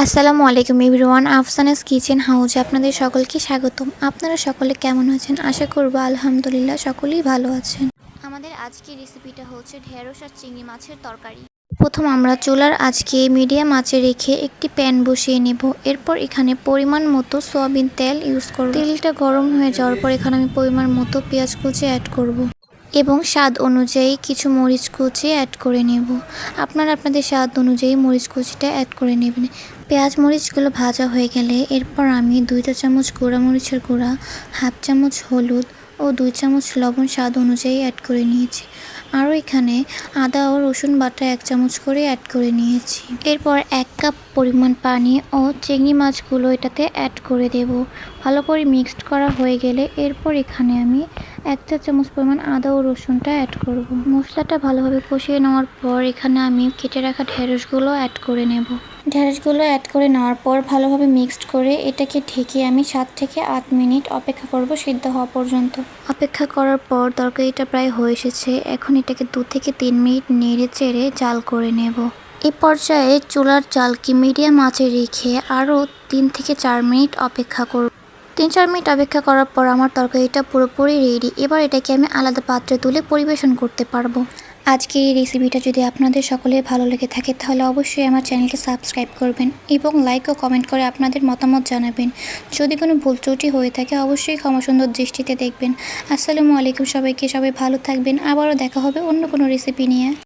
আসসালামু আলাইকুম everyone, আফসানাস kitchen হাউজে আপনাদের সকলকে স্বাগতম। আপনারা সকলে কেমন আছেন? আশা করব আলহামদুলিল্লাহ সকলেই ভালো আছেন। আমাদের আজকের রেসিপিটা হচ্ছে ঢেঁড়স আর চিংড়ি মাছের তরকারি। প্রথম আমরা চুলার আঁচকে মিডিয়াম আঁচে রেখে একটি প্যান বসিয়ে নেব। এরপর এখানে পরিমাণ মতো সয়াবিন তেল ইউজ করব। তেলটা গরম হয়ে যাওয়ার পর এখানে আমি পরিমাণ মতো পেঁয়াজ কুচি অ্যাড করব এবং স্বাদ অনুযায়ী কিছু মরিচ কুচি অ্যাড করে নেব। আপনারা আপনাদের স্বাদ অনুযায়ী মরিচ কুচিটা অ্যাড করে নেবেন। পেঁয়াজ মরিচগুলো ভাজা হয়ে গেলে এরপর আমি 2 চামচ গুঁড়া মরিচের গুঁড়া, হাফ চামচ হলুদ ও 2 চামচ লবণ স্বাদ অনুযায়ী অ্যাড করে নিয়েছি। আরও এখানে আদা ও রসুন বাটা 1 চামচ করে অ্যাড করে নিয়েছি। এরপর 1 কাপ পরিমাণ পানি ও চিংড়ি মাছগুলো এটাতে অ্যাড করে দেব। ভালো করে মিক্সড করা হয়ে গেলে এরপর এখানে আমি 1 চা চামচ পরিমাণ আদা ও রসুনটা অ্যাড করব। মশলাটা ভালোভাবে কষিয়ে নেওয়ার পর এখানে আমি কেটে রাখা ঢেঁড়সগুলো অ্যাড করে নেব। ঢেঁড়সগুলো অ্যাড করে নেওয়ার পর ভালোভাবে মিক্সড করে এটাকে ঢেকে আমি 7 থেকে 8 মিনিট অপেক্ষা করব সিদ্ধ হওয়া পর্যন্ত। অপেক্ষা করার পর তরকারিটা প্রায় হয়ে এসেছে। এখন এটাকে 2 থেকে 3 মিনিট নেড়ে চেড়ে জাল করে নেব। এই পর্যায়ে চুলার জালকে মিডিয়াম আঁচে রেখে আরও 3 থেকে 4 মিনিট অপেক্ষা করব। 3-4 মিনিট অপেক্ষা করার পর আমার তরকারিটা পুরোপুরি রেডি। এবার এটাকে আমি আলাদা পাত্রে তুলে পরিবেশন করতে পারবো। আজকের এই রেসিপিটা যদি আপনাদের সকলের ভালো লেগে থাকে তাহলে অবশ্যই আমার চ্যানেলকে সাবস্ক্রাইব করবেন এবং লাইক ও কমেন্ট করে আপনাদের মতামত জানাবেন। যদি কোনো ভুল ত্রুটি হয়ে থাকে অবশ্যই ক্ষমা সুন্দর দৃষ্টিতে দেখবেন। আসসালামু আলাইকুম সবাইকে, সবাই ভালো থাকবেন। আবারও দেখা হবে অন্য কোনো রেসিপি নিয়ে।